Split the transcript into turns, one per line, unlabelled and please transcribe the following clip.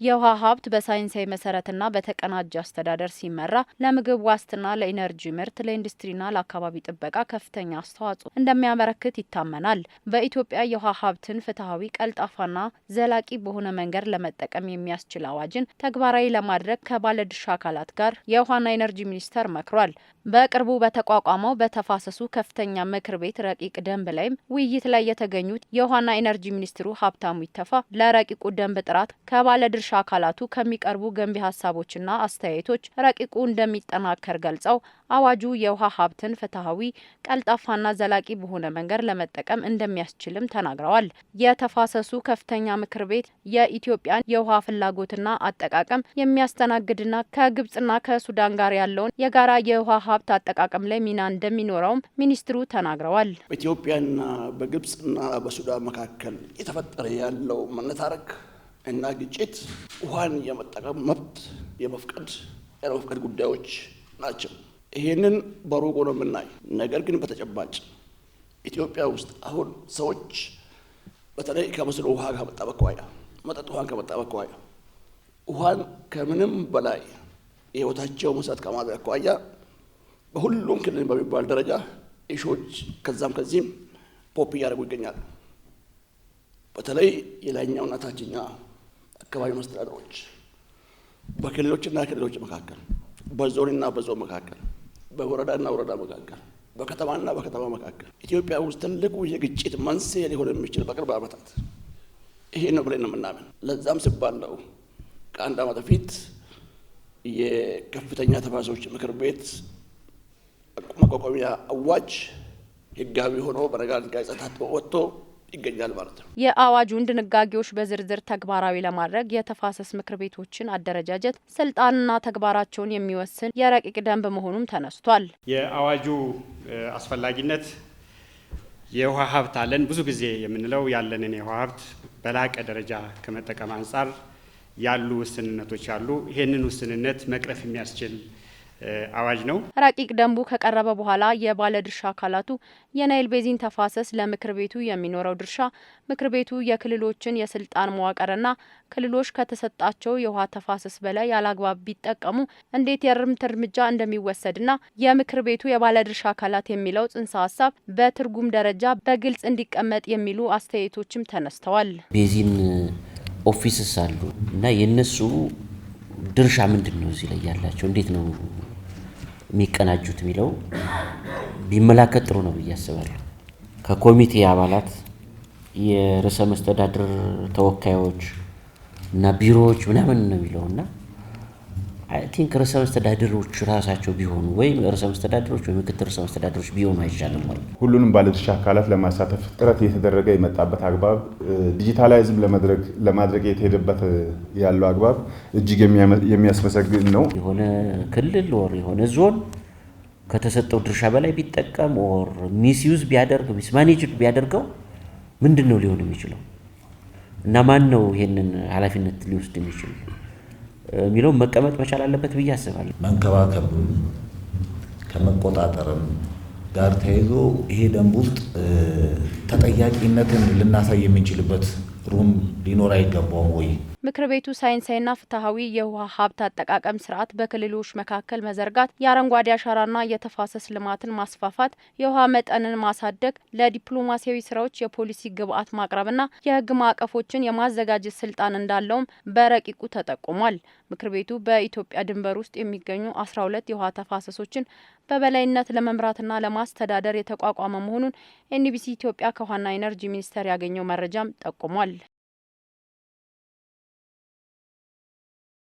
የውሃ ሀብት በሳይንሳዊ መሰረትና በተቀናጀ አስተዳደር ሲመራ ለምግብ ዋስትና፣ ለኢነርጂ ምርት፣ ለኢንዱስትሪና ለአካባቢ ጥበቃ ከፍተኛ አስተዋጽኦ እንደሚያበረክት ይታመናል። በኢትዮጵያ የውሃ ሀብትን ፍትሐዊ፣ ቀልጣፋና ዘላቂ በሆነ መንገድ ለመጠቀም የሚያስችል አዋጅን ተግባራዊ ለማድረግ ከባለድርሻ አካላት ጋር የውሃና ኢነርጂ ሚኒስቴር መክሯል። በቅርቡ በተቋቋመው በተፋሰሱ ከፍተኛ ምክር ቤት ረቂቅ ደንብ ላይም ውይይት ላይ የተገኙት የውሃና ኢነርጂ ሚኒስትሩ ሀብታሙ ኢተፋ ለረቂቁ ደንብ ጥራት ከባለድርሻ አካላቱ ከሚቀርቡ ገንቢ ሀሳቦችና አስተያየቶች ረቂቁ እንደሚጠናከር ገልጸው አዋጁ የውሃ ሀብትን ፍትሐዊ፣ ቀልጣፋና ዘላቂ በሆነ መንገድ ለመጠቀም እንደሚያስችልም ተናግረዋል። የተፋሰሱ ከፍተኛ ምክር ቤት የኢትዮጵያን የውሃ ፍላጎትና አጠቃቀም የሚያስተናግድና ከግብጽና ከሱዳን ጋር ያለውን የጋራ የውሃ ሀብት አጠቃቀም ላይ ሚና እንደሚኖረውም ሚኒስትሩ ተናግረዋል።
በኢትዮጵያና በግብጽና በሱዳን መካከል የተፈጠረ ያለው መነታረክ እና ግጭት ውሃን የመጠቀም መብት የመፍቀድ ጉዳዮች ናቸው። ይሄንን በሩቁ ነው የምናይ። ነገር ግን በተጨባጭ ኢትዮጵያ ውስጥ አሁን ሰዎች በተለይ ከመስኖ ውሃ ከመጣ በኳያ መጠጥ ውሃን ከመጣ በኳያ ውሃን ከምንም በላይ የህይወታቸው መሰረት ከማድረግ አኳያ በሁሉም ክልል በሚባል ደረጃ ኢሾች ከዛም ከዚህም ፖፕ እያደረጉ ይገኛሉ። በተለይ የላይኛውና ታችኛ አካባቢ መስተዳድሮች በክልሎችና ክልሎች መካከል፣ በዞንና በዞን መካከል፣ በወረዳና ወረዳ መካከል፣ በከተማና በከተማ መካከል ኢትዮጵያ ውስጥ ትልቁ የግጭት መንስኤ ሊሆን የሚችል በቅርብ ዓመታት ይሄ ነው ብለን ነው የምናምን። ለዛም ሲባል ነው ከአንድ ዓመት በፊት የከፍተኛ ተፋሰሶች ምክር ቤት ማቋቋሚያ አዋጅ ህጋዊ ሆኖ በነጋሪት ጋዜጣ ታትሞ ወጥቶ ይገኛል ማለት ነው።
የአዋጁን ድንጋጌዎች በዝርዝር ተግባራዊ ለማድረግ የተፋሰስ ምክር ቤቶችን አደረጃጀት፣ ስልጣንና ተግባራቸውን የሚወስን የረቂቅ ደንብ መሆኑም ተነስቷል።
የአዋጁ አስፈላጊነት የውሃ ሀብት አለን ብዙ ጊዜ የምንለው ያለንን የውሃ ሀብት በላቀ ደረጃ ከመጠቀም አንጻር ያሉ ውስንነቶች አሉ። ይሄንን ውስንነት መቅረፍ የሚያስችል አዋጅ ነው።
ረቂቅ ደንቡ ከቀረበ በኋላ የባለድርሻ አካላቱ የናይል ቤዚን ተፋሰስ ለምክር ቤቱ የሚኖረው ድርሻ፣ ምክር ቤቱ የክልሎችን የስልጣን መዋቅርና ክልሎች ከተሰጣቸው የውሃ ተፋሰስ በላይ ያላግባብ ቢጠቀሙ እንዴት የእርምት እርምጃ እንደሚወሰድና የምክር ቤቱ የባለድርሻ አካላት የሚለው ጽንሰ ሀሳብ በትርጉም ደረጃ በግልጽ እንዲቀመጥ የሚሉ አስተያየቶችም ተነስተዋል።
ቤዚን ኦፊስስ አሉ እና የነሱ ድርሻ ምንድን ነው? እዚህ ላይ ያላቸው እንዴት ነው የሚቀናጁት የሚለው ቢመላከት ጥሩ ነው ብዬ አስባለሁ። ከኮሚቴ አባላት የርዕሰ መስተዳድር ተወካዮች እና ቢሮዎች ምናምን ነው የሚለውና አይ ቲንክ ርዕሰ መስተዳድሮች ራሳቸው ቢሆኑ ወይም ርዕሰ መስተዳድሮች ወይ ምክትል ርዕሰ መስተዳድሮች ቢሆኑ አይሻልም ወይ?
ሁሉንም ባለድርሻ አካላት ለማሳተፍ ጥረት እየተደረገ የመጣበት አግባብ ዲጂታላይዝም ለማድረግ የተሄደበት ያለው አግባብ እጅግ የሚያስመሰግን ነው።
የሆነ ክልል ወር የሆነ ዞን ከተሰጠው ድርሻ በላይ ቢጠቀም ኦር ሚስዩዝ ቢያደርግ ሚስማኔጅድ ቢያደርገው ምንድነው ሊሆን የሚችለው እና ማን ነው ይሄንን ኃላፊነት ሊወስድ የሚችለው የሚለው መቀመጥ መቻል አለበት ብዬ አስባለሁ።
መንከባከብም ከመቆጣጠርም ጋር ተያይዞ ይሄ ደንብ ውስጥ ተጠያቂነትን ልናሳይ የምንችልበት ሩም ሊኖር አይገባውም ወይ?
ምክር ቤቱ ሳይንሳዊና ፍትሐዊ የውሃ ሀብት አጠቃቀም ስርዓት በክልሎች መካከል መዘርጋት፣ የአረንጓዴ አሻራና የተፋሰስ ልማትን ማስፋፋት፣ የውሃ መጠንን ማሳደግ፣ ለዲፕሎማሲያዊ ስራዎች የፖሊሲ ግብዓት ማቅረብና የህግ ማዕቀፎችን የማዘጋጀት ስልጣን እንዳለውም በረቂቁ ተጠቁሟል። ምክር ቤቱ በኢትዮጵያ ድንበር ውስጥ የሚገኙ 12 የውሃ ተፋሰሶችን በበላይነት ለመምራትና ለማስተዳደር የተቋቋመ መሆኑን ኤንቢሲ ኢትዮጵያ ከውሃና ኢነርጂ ሚኒስቴር ያገኘው መረጃም ጠቁሟል።